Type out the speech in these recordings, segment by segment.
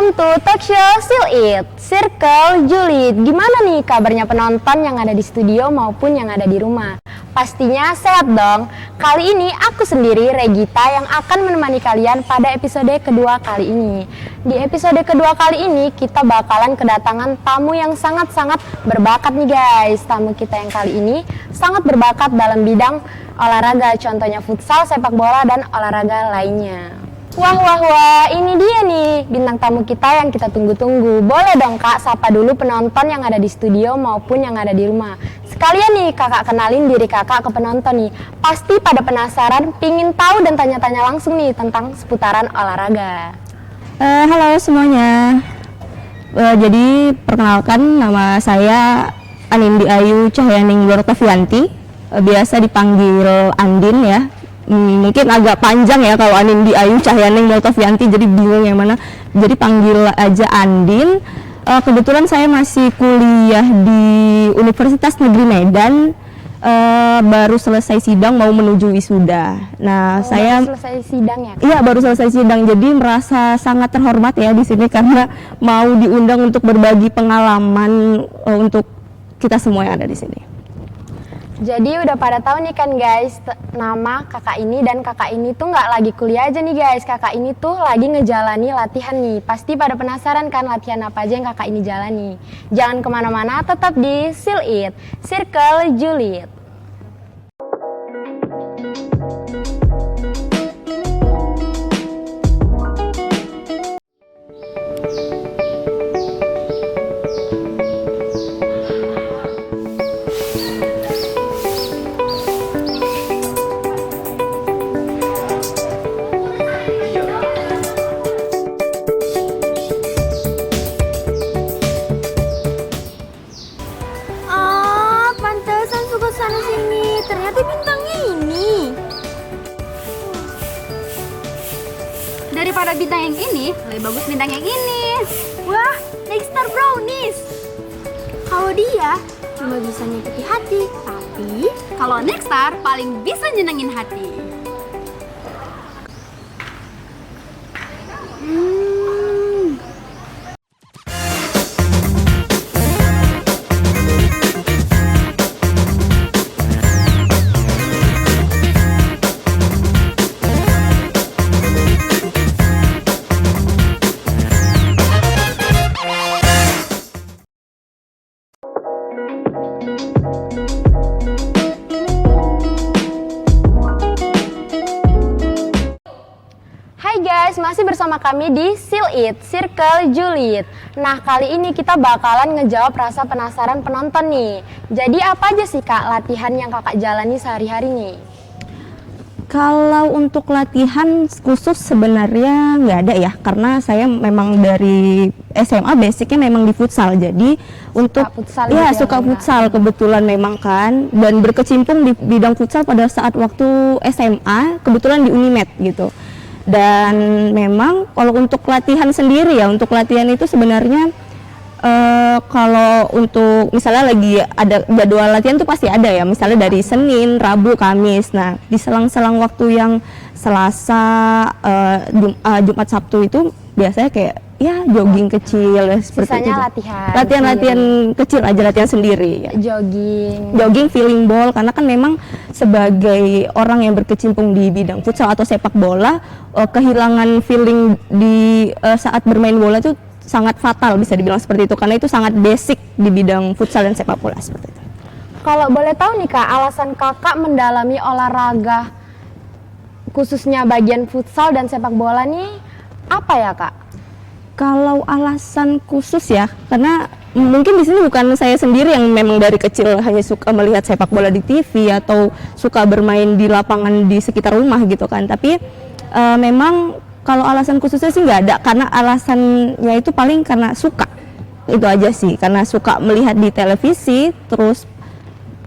Welcome to talk show Seal It, Circle Julid. Gimana nih kabarnya penonton yang ada di studio maupun yang ada di rumah? Pastinya sehat dong. Kali ini aku sendiri, Regita, yang akan menemani kalian pada episode kedua kali ini. Di episode kedua kali ini kita bakalan kedatangan tamu yang sangat-sangat berbakat nih guys. Tamu kita yang kali ini sangat berbakat dalam bidang olahraga, contohnya futsal, sepak bola, dan olahraga lainnya. Wah, ini dia nih bintang tamu kita yang kita tunggu-tunggu. Boleh dong Kak, sapa dulu penonton yang ada di studio maupun yang ada di rumah. Sekalian nih kakak kenalin diri kakak ke penonton nih. Pasti pada penasaran, pingin tahu dan tanya-tanya langsung nih tentang seputaran olahraga. Halo semuanya. Jadi perkenalkan, nama saya Anindi Ayu Cahyaning Wortavianti. Biasa dipanggil Andin ya. Mungkin agak panjang ya kalau Anindi Ayu Cahyaning Wortavianti, jadi bingung yang mana. Jadi panggil aja Andin. Kebetulan saya masih kuliah di Universitas Negeri Medan. Baru selesai sidang, mau menuju wisuda. Nah, saya baru selesai sidang ya? Iya, baru selesai sidang. Jadi merasa sangat terhormat ya di sini karena mau diundang untuk berbagi pengalaman untuk kita semua yang ada di sini. Jadi udah pada tahu nih kan guys, nama kakak ini, dan kakak ini tuh nggak lagi kuliah aja nih guys. Kakak ini tuh lagi ngejalani latihan nih. Pasti pada penasaran kan latihan apa aja yang kakak ini jalani. Jangan kemana-mana, tetap di Seal It, Circle Julid. Sana sini, ternyata bintangnya ini. Daripada bintang yang ini, lebih bagus bintang yang ini. Wah, Nexstar Brownies. Kalau dia cuma bisa nyakitin hati, tapi Kalau Nexstar paling bisa nyenengin hati. Hai guys, masih bersama kami di Seal It, Circle Julid. Nah, kali ini kita bakalan ngejawab rasa penasaran penonton nih. Jadi apa aja sih Kak latihan yang kakak jalani sehari-hari nih? Kalau untuk latihan khusus sebenarnya nggak ada ya, karena saya memang dari SMA basicnya memang di futsal. Jadi untuk futsal ya gitu suka ya, futsal kebetulan memang kan, dan berkecimpung di bidang futsal pada saat waktu SMA kebetulan di Unimed gitu. Dan memang kalau untuk latihan sendiri ya, untuk latihan itu sebenarnya kalau untuk misalnya lagi ada jadwal latihan tuh pasti ada ya, misalnya dari Senin, Rabu, Kamis. Nah, di selang-selang waktu yang Selasa, Jumat, Sabtu itu biasanya kayak ya jogging kecil seperti itu. Sisanya Latihan kecil aja, latihan sendiri ya. Jogging, feeling ball, karena kan memang sebagai orang yang berkecimpung di bidang futsal atau sepak bola, kehilangan feeling di saat bermain bola itu sangat fatal, bisa dibilang seperti itu, karena itu sangat basic di bidang futsal dan sepak bola seperti itu. Kalau boleh tahu nih Kak, alasan kakak mendalami olahraga khususnya bagian futsal dan sepak bola nih apa ya Kak? Kalau alasan khusus ya, karena mungkin di sini bukan saya sendiri yang memang dari kecil hanya suka melihat sepak bola di TV atau suka bermain di lapangan di sekitar rumah gitu kan, tapi memang kalau alasan khususnya sih nggak ada, karena alasannya itu paling karena suka, itu aja sih, karena suka melihat di televisi, terus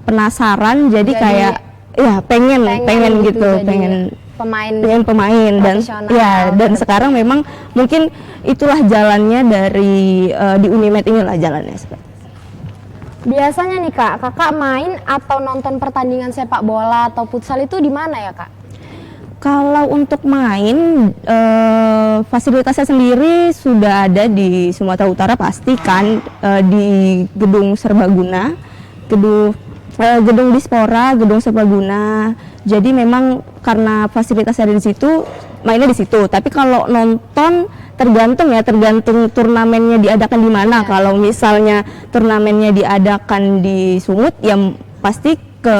penasaran, jadi kayak ya pengen gitu, pengen pemain dan ya, dan sekarang memang mungkin itulah jalannya dari di Unimed, inilah jalannya seperti. Biasanya nih Kak, kakak main atau nonton pertandingan sepak bola atau futsal itu di mana ya Kak? Kalau untuk main, fasilitasnya sendiri sudah ada di Sumatera Utara pasti kan, di Gedung Serbaguna, gedung Dispora, Gedung Serbaguna. Jadi memang karena fasilitasnya ada di situ, mainnya di situ. Tapi kalau nonton tergantung turnamennya diadakan di mana. Kalau misalnya turnamennya diadakan di Sumut, ya pasti ke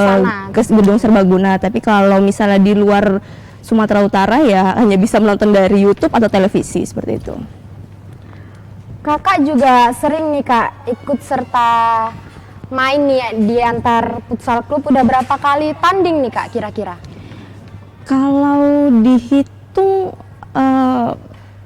Gedung Serbaguna. Tapi kalau misalnya di luar Sumatera Utara ya hanya bisa menonton dari YouTube atau televisi seperti itu. Kakak juga sering nih Kak ikut serta main nih di antar futsal klub. Udah berapa kali tanding nih Kak kira-kira? Kalau dihitung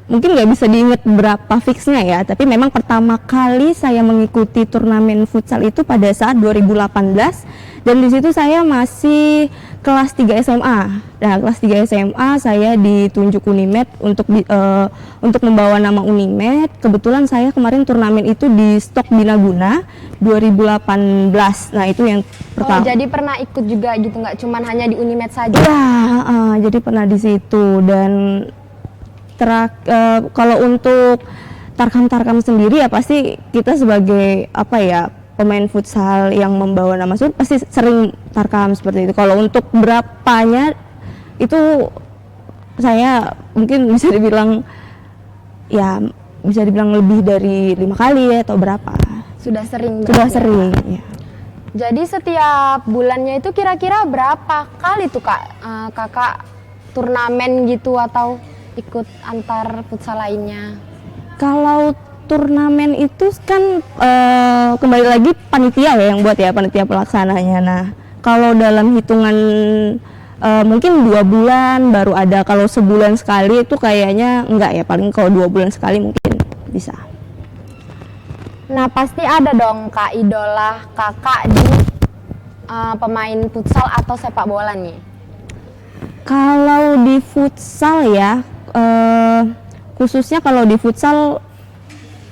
mungkin nggak bisa diingat berapa fixnya ya, tapi memang pertama kali saya mengikuti turnamen futsal itu pada saat 2018 dan di situ saya masih kelas 3 SMA. Nah, kelas 3 SMA saya ditunjuk Unimed untuk membawa nama Unimed. Kebetulan saya kemarin turnamen itu di Stok Binaguna 2018. Nah, itu yang pertama. Oh, jadi pernah ikut juga gitu, nggak cuman hanya di Unimed saja? Ya, jadi pernah di situ. Dan kalau untuk tarkam sendiri ya pasti kita sebagai pemain futsal yang membawa nama Sumut pasti sering tarkam seperti itu. Kalau untuk berapanya itu saya mungkin bisa dibilang lebih dari 5 kali atau berapa. Sudah sering. Sudah sering. Ya. Jadi setiap bulannya itu kira-kira berapa kali tuh Kak kakak turnamen gitu atau ikut antar futsal lainnya? Kalau turnamen itu kan kembali lagi panitia ya yang buat ya, panitia pelaksananya. Nah, kalau dalam hitungan mungkin 2 bulan baru ada, kalau sebulan sekali itu kayaknya enggak ya, paling kalau 2 bulan sekali mungkin bisa. Nah pasti ada dong Kak idola kakak di pemain futsal atau sepak bola nih. Kalau di futsal ya, khususnya kalau di futsal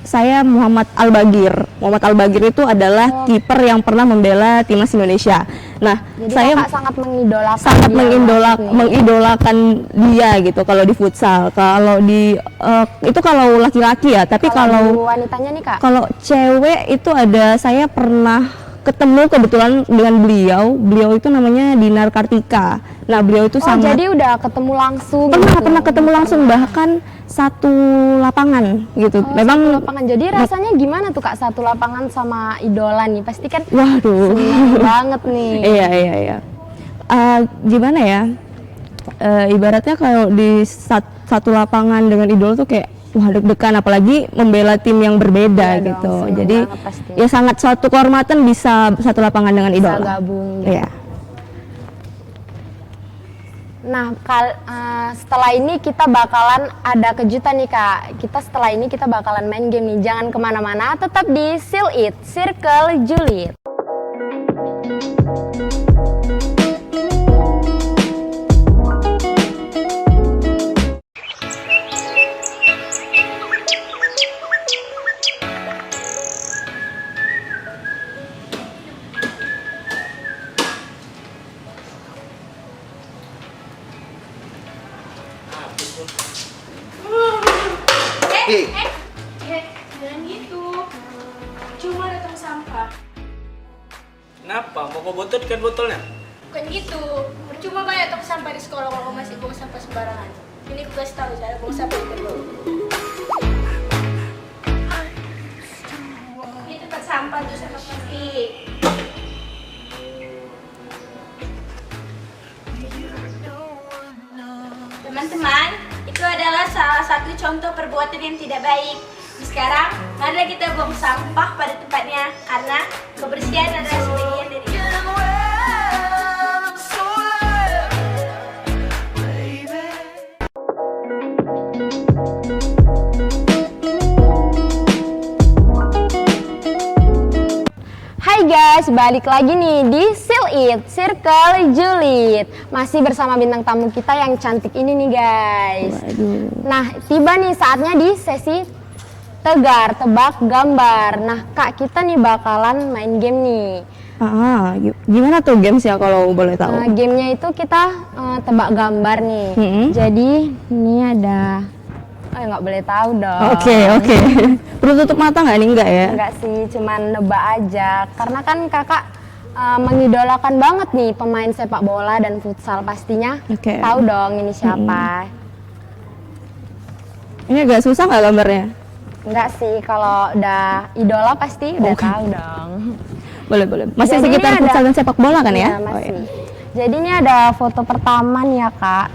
saya Muhammad Al-Bagir. Muhammad Al-Bagir itu adalah kiper yang pernah membela timnas Indonesia. Nah, jadi saya sangat mengidolakan mengidolakan dia gitu kalau di futsal. Kalau di itu kalau laki-laki ya, tapi kalau wanitanya nih Kak. Kalau cewek itu ada, saya pernah ketemu kebetulan dengan beliau itu namanya Dinar Kartika. Nah, beliau itu jadi udah ketemu langsung. Pernah ketemu langsung, bahkan satu lapangan gitu. Memang satu lapangan. Jadi rasanya gimana tuh Kak satu lapangan sama idola nih? Pasti kan waduh seneng banget nih. Iya. Gimana ya? Ibaratnya kalau di satu lapangan dengan idola tuh kayak wah deg-degan, apalagi membela tim yang berbeda iya gitu. Dong, jadi ya sangat suatu kehormatan bisa satu lapangan dengan idola. Bisa gabung. Gitu. Iya. Nah, setelah ini kita bakalan ada kejutan nih Kak. Setelah ini kita bakalan main game nih. Jangan kemana-mana, tetap di Seal It, Circle Julid. Jangan gitu. Cuma ada tong sampah. Kenapa? Mau kau botolkan botolnya? Bukan gitu. Percuma banyak tong sampah di sekolah kalau masih buang sampah sembarangan. Ini aku kasih tahu cara buang sampah di kedua. Ini tempat sampah tuh, sampah plastik. Teman-teman, itu adalah salah satu contoh perbuatan yang tidak baik. Sekarang, marilah kita buang sampah pada tempatnya, karena kebersihan adalah sebagian dari itu. Hai guys, balik lagi nih di Seal It, Circle Julid. Masih bersama bintang tamu kita yang cantik ini nih guys. Waduh. Nah, tiba nih saatnya di sesi Tegar, tebak, gambar. Nah kak, kita nih bakalan main game nih. Gimana tuh games ya kalau boleh tahu? Nah, gamenya itu kita tebak gambar nih. Jadi ini ada, nggak boleh tahu dong. Oke. Perlu tutup mata nggak nih? Enggak ya? Enggak sih, cuman nebak aja. Karena kan kakak mengidolakan banget nih pemain sepak bola dan futsal, pastinya tahu dong ini siapa. Ini agak susah nggak gambarnya? Enggak sih, kalau udah idola pasti udah tahu dong. Boleh. Masih Jadi sekitar ini futsal dan sepak bola kan ya? Iya, masih. Jadi ini ada foto pertama nih ya kak.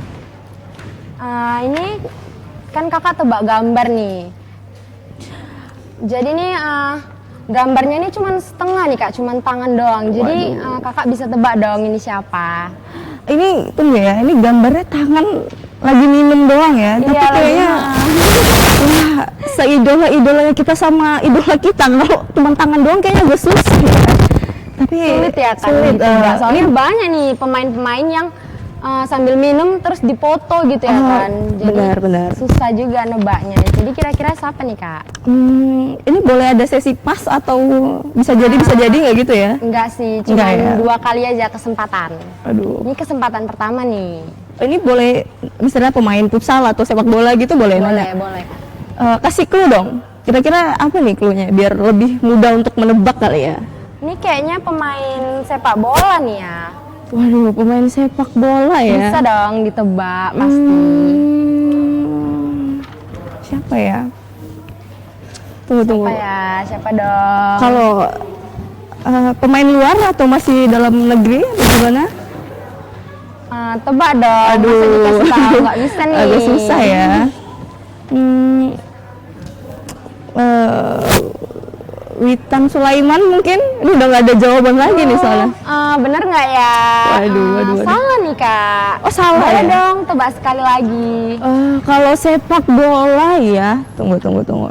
Ini kan kakak tebak gambar nih. Jadi ini gambarnya ini cuma setengah nih kak, cuma tangan doang. Jadi kakak bisa tebak dong ini siapa. Ini tunggu ya, ini gambarnya tangan lagi minum doang ya. Tapi kayaknya wah, seidola-idolanya kita sama idola kita, kalau cuma tangan doang kayaknya agak susah ya. Tapi Sulit ya kan? sulit, ditebak. Soalnya banyak nih pemain-pemain yang sambil minum terus dipoto gitu ya kan. Jadi benar. susah juga nebaknya. Jadi kira-kira siapa nih kak? Ini boleh ada sesi pas atau bisa jadi nggak gitu ya? Enggak sih, cuma Enggak ya? 2 kali aja kesempatan. Aduh. Ini kesempatan pertama nih. Ini boleh misalnya pemain futsal atau sepak bola gitu boleh nanya? Boleh. Kasih clue dong. Kira-kira apa nih clue-nya biar lebih mudah untuk menebak kali ya? Ini kayaknya pemain sepak bola nih ya. Waduh, pemain sepak bola ya? Bisa dong ditebak pasti. Siapa ya? Tunggu. Siapa dong? Kalau pemain luar atau masih dalam negeri atau gimana? Tebak dong. Aduh. Masa dikasih tahu nggak bisa nih. Agak susah ya. Witan Sulaiman mungkin? Ini udah nggak ada jawaban lagi nih soalnya. Bener nggak ya? Waduh. Salah nih kak. Oh salah Boleh ya? dong, tebak sekali lagi. Kalau sepak bola ya, tunggu.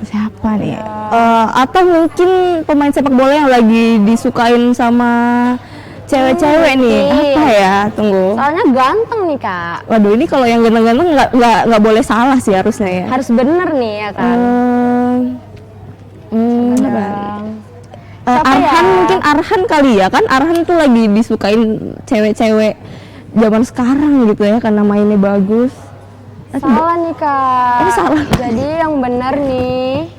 Siapa nih? Atau mungkin pemain sepak bola yang lagi disukain sama cewek-cewek nih? Apa ya? Tunggu. Soalnya ganteng nih kak. Waduh, ini kalau yang ganteng-ganteng nggak boleh salah sih harusnya ya. Harus bener nih ya kan. Arhan mungkin Arhan kali ya, kan Arhan tuh lagi disukain cewek-cewek zaman sekarang gitu ya karena mainnya bagus. Salah nih kak. Salah. Jadi yang bener nih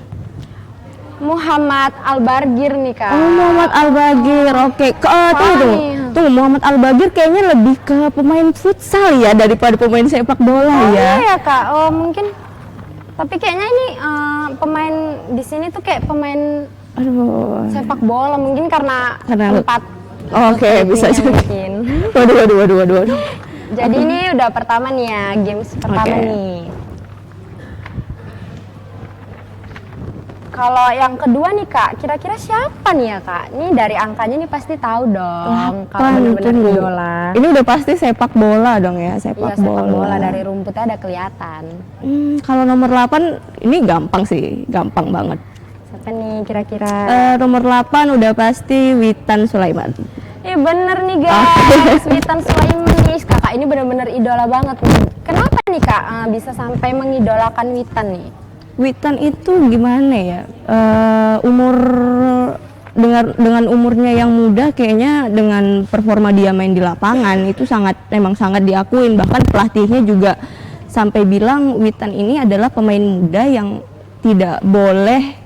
Muhammad Al-Bargir nih kak. Oh, Muhammad Al-Bagir. Oke. Tunggu, Muhammad Al-Bagir kayaknya lebih ke pemain futsal ya daripada pemain sepak bola ya. Iya ya kak. Oh mungkin. Tapi kayaknya ini pemain di sini tuh kayak pemain sepak bola, mungkin karena tempat. Oke, bisa jadi. Mungkin. Waduh. Jadi ini udah pertama nih ya, games pertama nih. Kalau yang kedua nih kak, kira-kira siapa nih ya kak? Ini dari angkanya nih pasti tahu dong. Kalau benar-benar idola. Ini udah pasti sepak bola dong ya, sepak bola. Dari rumputnya ada kelihatan. Kalau nomor 8 ini gampang sih, gampang banget. Siapa nih kira-kira? Nomor 8 udah pasti Witan Sulaiman. Bener nih guys, Witan Sulaiman nih. Kakak ini benar-benar idola banget nih. Kenapa nih kak bisa sampai mengidolakan Witan nih? Witan itu gimana ya? Dengan umurnya yang muda, kayaknya dengan performa dia main di lapangan itu memang sangat diakuin. Bahkan pelatihnya juga sampai bilang Witan ini adalah pemain muda yang tidak boleh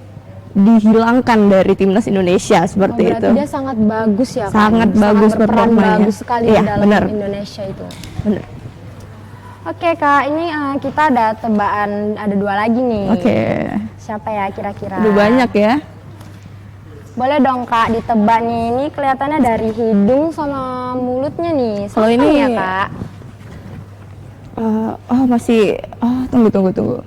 dihilangkan dari timnas Indonesia seperti itu. Dia sangat bagus ya kan? Sangat bagus performanya. Bagus sekali di dalam Indonesia itu. Bener. Oke kak, ini kita ada tebakan, ada 2 lagi nih. Oke. Siapa ya kira-kira? Udah banyak ya. Boleh dong kak ditebak nih, ini kelihatannya dari hidung sama mulutnya nih. Kalau ini ya kak? Tunggu.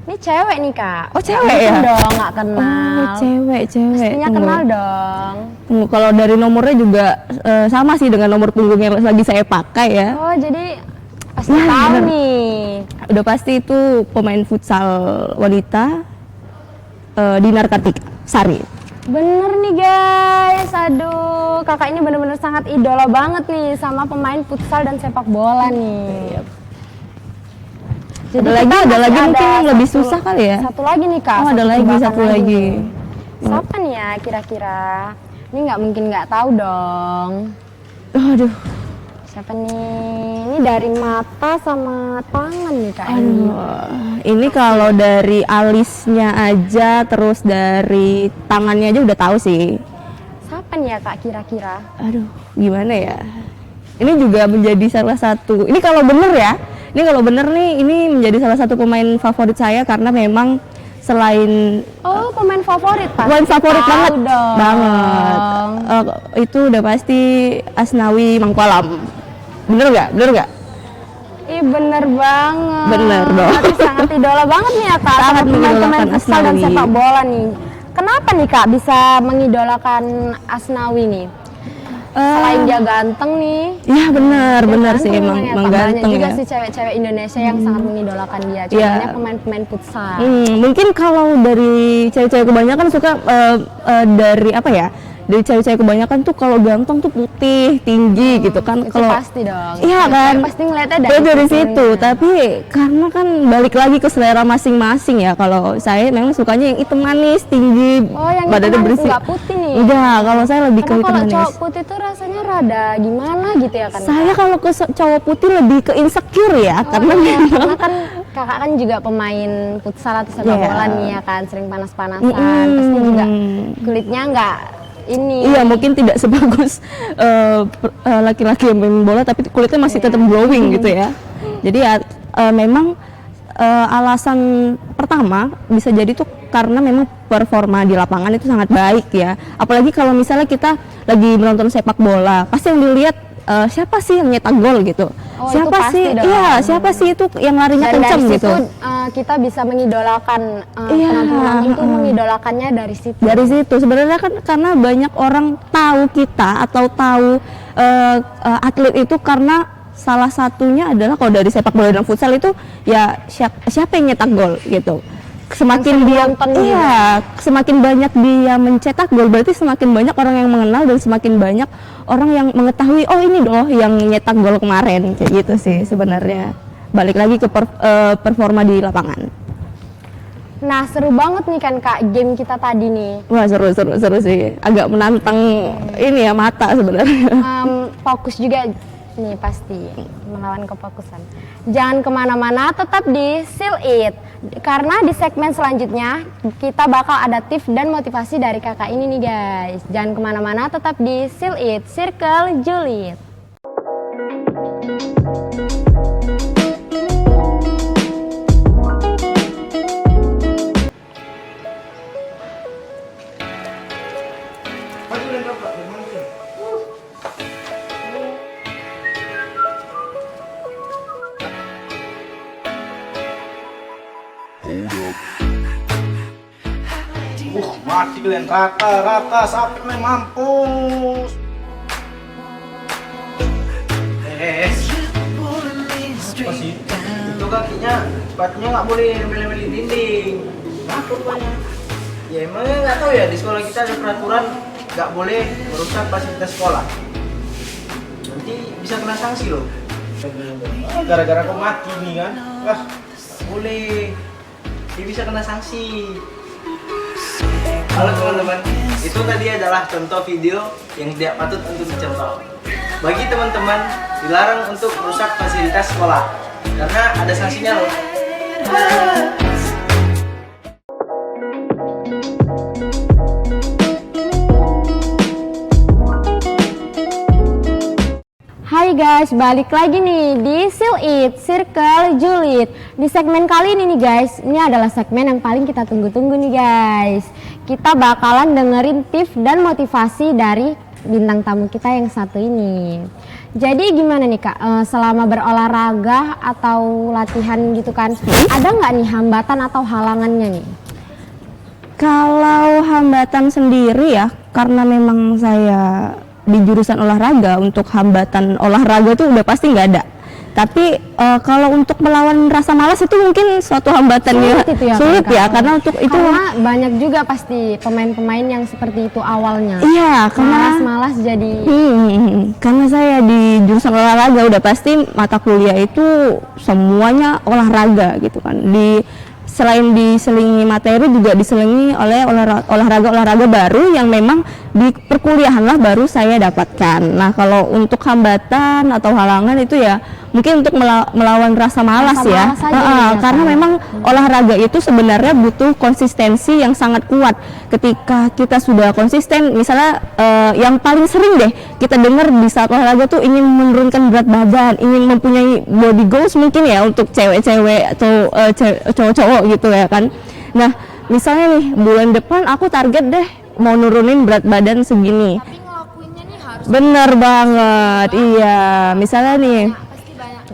Ini cewek nih kak. Oh cewek ya? Dong, nggak kenal. Oh cewek. Pastinya kenal dong. Tunggu, kalau dari nomornya juga sama sih dengan nomor punggung yang lagi saya pakai ya. Oh jadi pasti tahu nih. Udah pasti itu pemain futsal wanita, Dinar Kartika Sari. Bener nih guys, aduh kakak ini bener-bener sangat idola banget nih sama pemain futsal dan sepak bola nih. Jadi Ada lagi, kita ada masih lagi mungkin yang lebih satu- susah kali ya. Satu lagi nih Kak. Oh, ada lagi, jebakan satu lagi. nih. Siapa nih ya kira-kira? Ini nggak mungkin nggak tahu dong. Aduh, Siapa nih? Ini dari mata sama tangan nih Kak ini. ini kalau dari alisnya aja, terus dari tangannya aja udah tahu sih. Siapa nih ya Kak kira-kira? Aduh, gimana ya? Ini juga menjadi salah satu. Ini kalau bener ya, ini kalau bener nih, ini menjadi salah satu pemain favorit saya karena memang selain Oh, pemain favorit Pak. pemain favorit Tahu banget, dong. itu udah pasti Asnawi Mangkualam. Bener nggak? Bener nggak? Ih bener banget. Bener dong. Berarti sangat idola banget nih ya Kak. Sangat Sama pemain-pemain mengidolakan futsal dan Asnawi. sepak bola nih. Kenapa nih Kak bisa mengidolakan Asnawi nih? Selain dia ganteng nih. Iya bener, dia bener sih ganteng emang, ya, emang tak banyak ganteng juga ya. sih cewek-cewek Indonesia yang sangat mengidolakan dia. Iya. Contohnya pemain-pemain futsal. Mungkin kalau dari cewek-cewek kebanyakan suka dari apa ya? Dari cewek-cewek kebanyakan tuh kalau ganteng tuh putih, tinggi gitu kan. Itu Kalau pasti dong. iya kan, Cewek pasti ngeliatnya dari situ. fiturnya. Tapi karena kan balik lagi ke selera masing-masing ya. Kalau saya memang sukanya yang hitam manis, tinggi, Oh, yang badannya hitam manis, bersih. nggak putih nih. Enggak, kalau saya lebih ke Karena hitam kalau manis. cowok putih tuh rasanya rada gimana gitu ya kan? Saya kalau ke cowok putih lebih ke insecure ya, karena iya, memang karena kan kakak kan juga pemain futsal atau sepak Iya. bola nih ya kan, sering panas-panasan, pasti juga kulitnya nggak ini. iya mungkin tidak sebagus laki-laki yang main bola, tapi kulitnya masih tetap glowing gitu ya. Jadi ya memang alasan pertama bisa jadi tuh karena memang performa di lapangan itu sangat baik ya. Apalagi kalau misalnya kita lagi menonton sepak bola, pasti yang dilihat siapa sih yang nyetak gol gitu. Oh, itu siapa pasti sih? dong. Iya, siapa sih itu yang larinya Dan kencang dari gitu. situ kita bisa mengidolakan Iya, penonton itu mengidolakannya dari situ. Dari situ sebenarnya kan karena banyak orang tahu kita atau tahu atlet itu karena salah satunya adalah kalau dari sepak bola dan futsal itu ya siapa yang nyetak gol gitu. Semakin dia semakin banyak dia mencetak gol berarti semakin banyak orang yang mengenal dan semakin banyak orang yang mengetahui oh ini loh yang nyetak gol kemarin kayak gitu sih sebenarnya. Balik lagi ke performa di lapangan. Nah, seru banget nih kan Kak game kita tadi nih. Wah seru sih, agak menantang ini ya mata sebenarnya. Fokus juga nih pasti melawan kefokusan. Jangan kemana-mana, tetap di Seal It. Karena di segmen selanjutnya kita bakal ada tips dan motivasi dari kakak ini nih guys. Jangan kemana-mana, tetap di Seal It, Circle Juliet. Mati kalian rata sampai kalian mampus. Apa sih? Itu kakinya, sepatunya nggak boleh nempel-nempel di dinding. Kenapa rupanya? Ya emangnya nggak tahu ya di sekolah kita ada peraturan nggak boleh merusak fasilitas sekolah. Nanti bisa kena sanksi loh. Gara-gara kau mati nih kan? Wah, boleh. Dia bisa kena sanksi. Halo teman-teman, itu tadi adalah contoh video yang tidak patut untuk dicontoh. Bagi teman-teman, dilarang untuk merusak fasilitas sekolah karena ada sanksinya loh. Hai guys, balik lagi nih di Seal It, Circle Juliet. Di segmen kali ini nih guys, ini adalah segmen yang paling kita tunggu-tunggu nih guys. Kita bakalan dengerin tips dan motivasi dari bintang tamu kita yang satu ini. Jadi gimana nih Kak, selama berolahraga atau latihan gitu kan, ada nggak nih hambatan atau halangannya nih? Kalau hambatan sendiri ya, karena memang saya di jurusan olahraga, untuk hambatan olahraga itu udah pasti nggak ada. Tapi kalau untuk melawan rasa malas itu mungkin suatu hambatan Sulit itu ya, sulit Kak. ya, karena untuk itu Karena banyak juga pasti pemain-pemain yang seperti itu awalnya. iya, karena Malas-malas jadi karena saya di jurusan olahraga udah pasti mata kuliah itu semuanya olahraga gitu kan. Selain diselingi materi juga diselingi oleh olahraga baru yang memang di perkuliahan lah baru saya dapatkan. Nah, kalau untuk hambatan atau halangan itu ya mungkin untuk melawan rasa malas ya. malas aja ya, Karena Kak. memang olahraga itu sebenarnya butuh konsistensi yang sangat kuat. Ketika kita sudah konsisten, misalnya yang paling sering deh kita dengar di saat olahraga tuh ingin menurunkan berat badan, ingin mempunyai body goals mungkin ya untuk cewek-cewek atau cowok-cowok gitu ya kan. Nah, misalnya nih bulan depan aku target deh mau nurunin berat badan segini. Tapi ngelakuinnya nih harus Bener banget, iya. Misalnya nih pasti banyak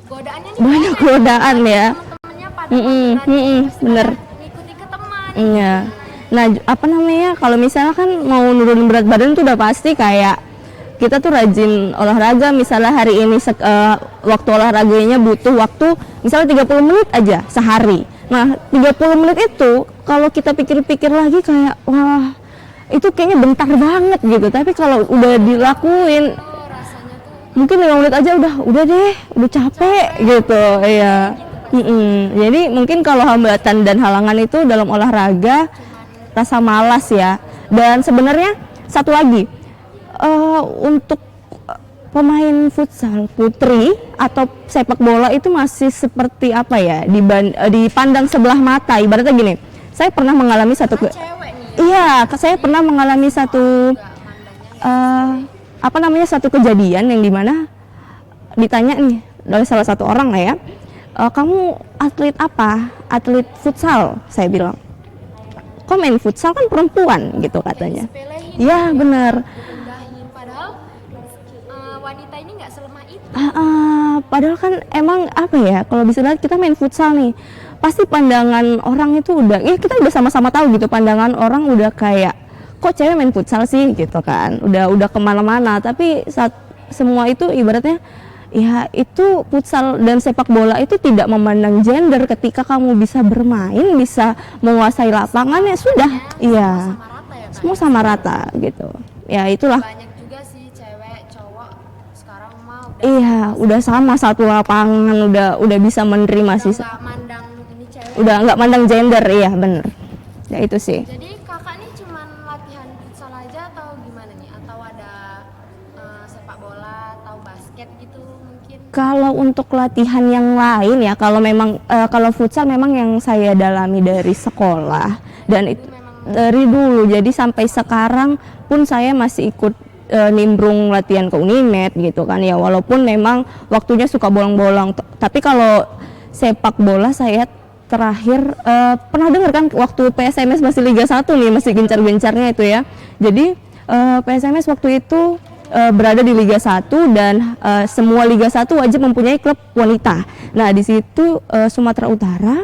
godaannya nih. banyak godaan ya. Temennya pada Bener. ngikutin ke teman. Iya. Nah, apa namanya? Kalau misalnya kan mau nurunin berat badan tuh udah pasti kayak kita tuh rajin olahraga. Misalnya hari ini waktu olahraganya butuh waktu misalnya 30 menit aja sehari. Nah, 30 menit itu kalau kita pikir-pikir lagi kayak wah, itu kayaknya bentar banget gitu. Tapi kalau udah dilakuin mungkin 5 menit aja udah deh, udah capek gitu. Iya. Jadi mungkin kalau hambatan dan halangan itu dalam olahraga rasa malas ya. Dan sebenarnya satu lagi untuk pemain futsal putri atau sepak bola itu masih seperti apa ya, dipandang sebelah mata. Ibaratnya gini, saya pernah mengalami satu saya pernah mengalami satu satu kejadian yang dimana ditanya nih oleh salah satu orang lah ya, kamu atlet apa? Atlet futsal, saya bilang. Kok main futsal, kan perempuan gitu katanya. Iya bener. Padahal wanita ini nggak selemah itu. Padahal kan emang apa ya, kalau bisa lihat kita main futsal nih, pasti pandangan orang itu udah, ya kita udah sama-sama tahu gitu, pandangan orang udah kayak kok cewek main futsal sih gitu kan, udah kemana-mana. Tapi saat semua itu ibaratnya ya itu futsal dan sepak bola itu tidak memandang gender. Ketika kamu bisa bermain, bisa menguasai lapangan ya sudah, iya semua sama rata gitu. Ya itulah. Banyak juga sih cewek, cowok sekarang mah Iya, udah sama satu lapangan, udah bisa menerima sih. nggak mandang ini cewek. Udah nggak mandang gender, iya bener. Ya itu sih. Jadi kakak nih cuman latihan futsal aja atau gimana nih? Atau ada sepak bola atau basket gitu mungkin? Kalau untuk latihan yang lain ya, kalau futsal memang yang saya dalami dari sekolah dan itu dari dulu. Jadi sampai sekarang pun saya masih ikut nimbrung latihan ke Unimed gitu kan ya, walaupun memang waktunya suka bolong-bolong. Tapi kalau sepak bola saya terakhir pernah dengar kan waktu PSMS masih Liga 1 nih, masih gencar-gencarnya itu ya. Jadi PSMS waktu itu berada di Liga 1 dan semua Liga 1 wajib mempunyai klub wanita. Nah, di situ Sumatera Utara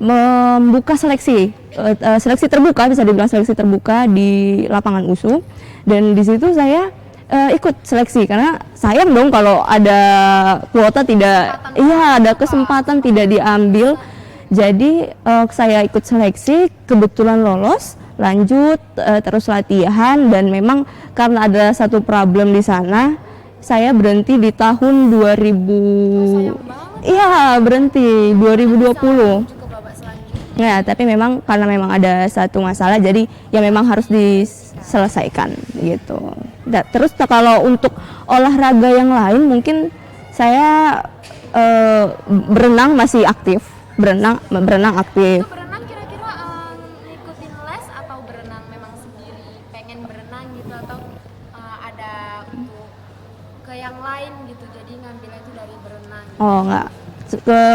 membuka seleksi terbuka, bisa dibilang seleksi terbuka di lapangan USU, dan di situ saya ikut seleksi karena sayang dong kalau ada kuota ada kesempatan tidak diambil. Jadi saya ikut seleksi, kebetulan lolos, lanjut terus latihan, dan memang karena ada satu problem di sana saya berhenti di tahun 2000. Iya, berhenti 2020. Ya, tapi memang karena memang ada satu masalah, jadi ya memang harus diselesaikan gitu. Terus kalau untuk olahraga yang lain mungkin saya berenang masih aktif, berenang aktif. Itu berenang kira-kira ngikutin les atau berenang memang sendiri pengen berenang gitu, atau ada untuk ke yang lain gitu, jadi ngambilnya itu dari berenang gitu. Oh enggak,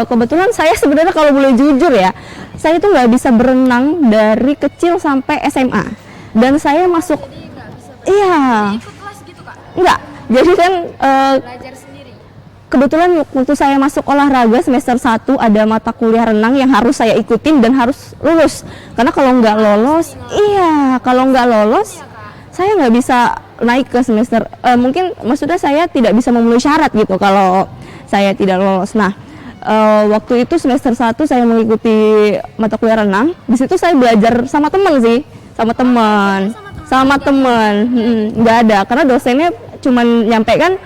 kebetulan saya sebenarnya kalau boleh jujur ya, saya itu nggak bisa berenang dari kecil sampai SMA, dan saya masuk Jadi nggak bisa iya ikut kelas gitu kak, enggak, jadi kan belajar sendiri. kebetulan waktu saya masuk olahraga semester 1 ada mata kuliah renang yang harus saya ikutin dan harus lulus, karena kalau nggak lolos saya nggak bisa naik ke semester, mungkin maksudnya saya tidak bisa memenuhi syarat gitu kalau saya tidak lolos. Nah, waktu itu semester 1 saya mengikuti mata kuliah renang. Di situ saya belajar sama teman sih, sama teman. Nggak ada, karena dosennya cuman nyampaikan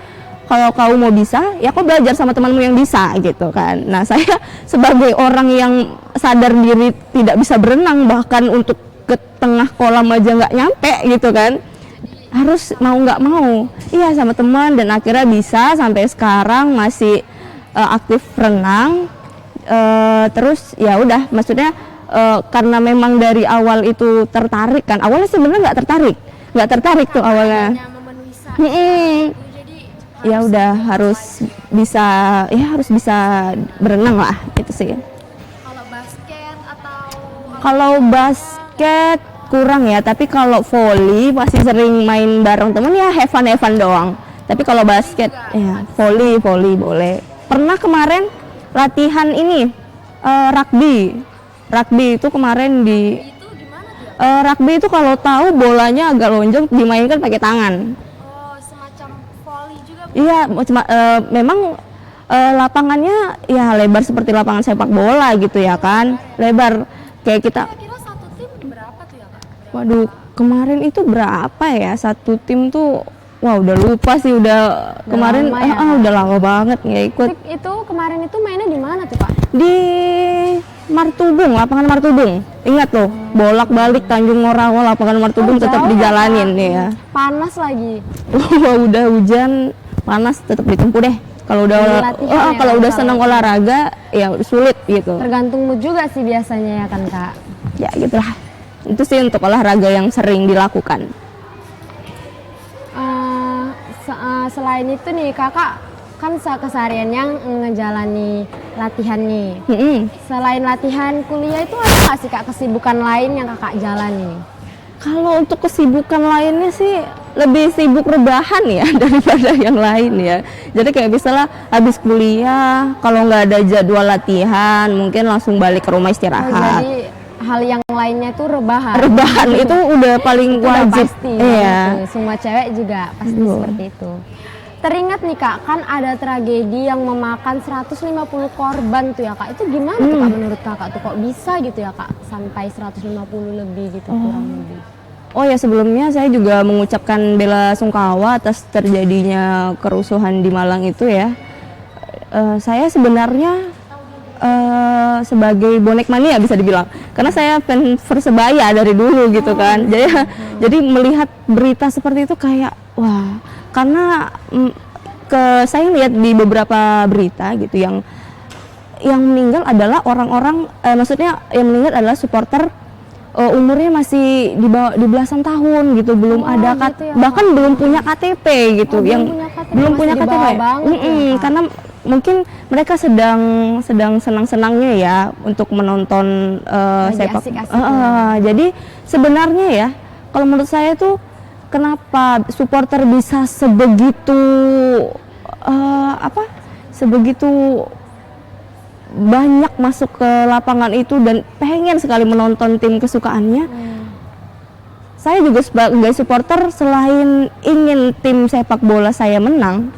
kalau kau mau bisa, ya kau belajar sama temanmu yang bisa gitu kan. Nah, saya sebagai orang yang sadar diri tidak bisa berenang, bahkan untuk ke tengah kolam aja nggak nyampe gitu kan, harus mau nggak mau iya sama teman, dan akhirnya bisa sampai sekarang masih aktif renang. Terus ya udah, maksudnya karena memang dari awal itu tertarik kan, awalnya sebenarnya nggak tertarik tuh awalnya. Hanya memenuhi saat. Jadi Ya udah harus bisa berenang lah, itu sih. kalau basket atau Kalau basket kurang ya, tapi kalau volley masih sering main bareng temen ya, have fun doang. Tapi kalau basket ya volley boleh. Pernah kemarin latihan ini rugby itu kemarin di itu gimana tuh ya? rugby itu kalau tahu bolanya agak lonjong, dimainkan pakai tangan. Oh, semacam volley juga. Iya, memang lapangannya ya lebar seperti lapangan sepak bola gitu ya kan, lebar kayak kita. Kira-kira satu tim berapa tuh ya Kak? Waduh, kemarin itu berapa ya satu tim tuh? Wah, udah lupa sih, udah kemarin lama ya, Kak? udah lama banget nggak ikut. Itu kemarin itu mainnya di mana tuh Kak? Di Martubung, lapangan Martubung. Ingat loh, bolak-balik Tanjung Morawa, lapangan Martubung tetap Jauh ya, dijalanin Kak? ya. Panas lagi. Wah, udah hujan, panas tetap ditempuh deh. Kalau udah Ini latihan ya, kalau udah kalau senang olahraga ya sulit gitu. Tergantung mood juga sih biasanya ya kan Kak. Ya gitulah. Itu sih untuk olahraga yang sering dilakukan. Selain itu nih Kakak kan kesehariannya ngejalani latihan nih. Selain latihan kuliah itu ada nggak sih Kak kesibukan lain yang Kakak jalani? Kalau untuk kesibukan lainnya sih lebih sibuk rebahan ya daripada yang lain ya. Jadi kayak misalnya habis kuliah, kalau nggak ada jadwal latihan, mungkin langsung balik ke rumah Oh, istirahat. jadi hal yang lainnya tuh rebahan. Rebahan itu udah paling Itu udah wajib. pasti Iya. gitu. Semua cewek juga pasti Betul. seperti itu. Teringat nih Kak, kan ada tragedi yang memakan 150 korban tuh ya Kak. Itu gimana tuh Kak menurut Kakak tuh, kok bisa gitu ya Kak sampai 150 lebih gitu kurang lebih? Oh ya, sebelumnya saya juga mengucapkan bela sungkawa atas terjadinya kerusuhan di Malang itu ya. Saya sebenarnya sebagai bonek mania bisa dibilang, karena saya fans Persebaya dari dulu gitu kan. Jadi melihat berita seperti itu kayak wah, karena saya lihat di beberapa berita gitu yang meninggal adalah orang-orang, maksudnya yang meninggal adalah supporter umurnya masih di belasan tahun gitu, belum ada gitu ya, bahkan belum punya KTP gitu, belum punya masih di KTP. bawah banget ya, Kak. Karena mungkin mereka sedang senang-senangnya ya untuk menonton Lagi sepak. asik-asiknya. Jadi sebenarnya ya, kalau menurut saya tuh kenapa supporter bisa sebegitu sebegitu banyak masuk ke lapangan itu dan pengen sekali menonton tim kesukaannya. Saya juga sebagai supporter, selain ingin tim sepak bola saya menang,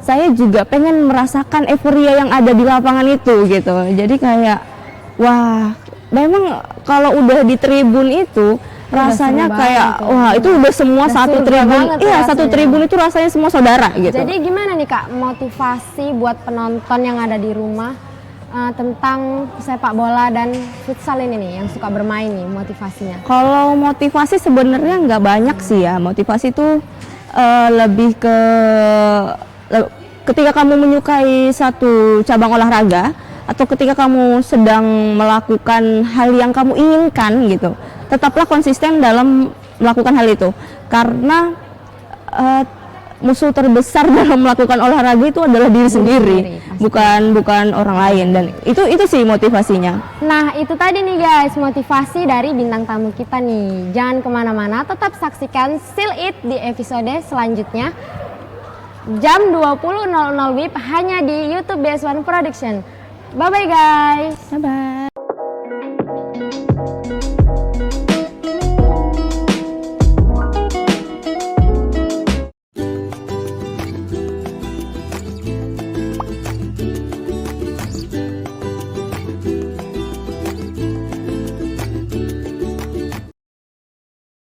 saya juga pengen merasakan euforia yang ada di lapangan itu gitu. Jadi kayak wah, memang kalau udah di tribun itu rasanya seru kayak banget, wah, itu udah semua Udah satu surga tribun. banget Iya, rasanya. satu tribun itu rasanya semua saudara gitu. Jadi gimana nih Kak motivasi buat penonton yang ada di rumah tentang sepak bola dan futsal ini nih yang suka bermain nih, motivasinya? Kalau motivasi sebenarnya nggak banyak sih ya. Motivasi itu lebih ke ketika kamu menyukai satu cabang olahraga atau ketika kamu sedang melakukan hal yang kamu inginkan gitu, tetaplah konsisten dalam melakukan hal itu. Karena musuh terbesar dalam melakukan olahraga itu adalah diri sendiri, pasti. bukan orang lain, dan itu sih motivasinya. Nah itu tadi nih guys motivasi dari bintang tamu kita nih. Jangan kemana-mana, tetap saksikan Still It di episode selanjutnya jam 20.00 WIB hanya di YouTube BS1 Production. Bye bye guys. Bye bye.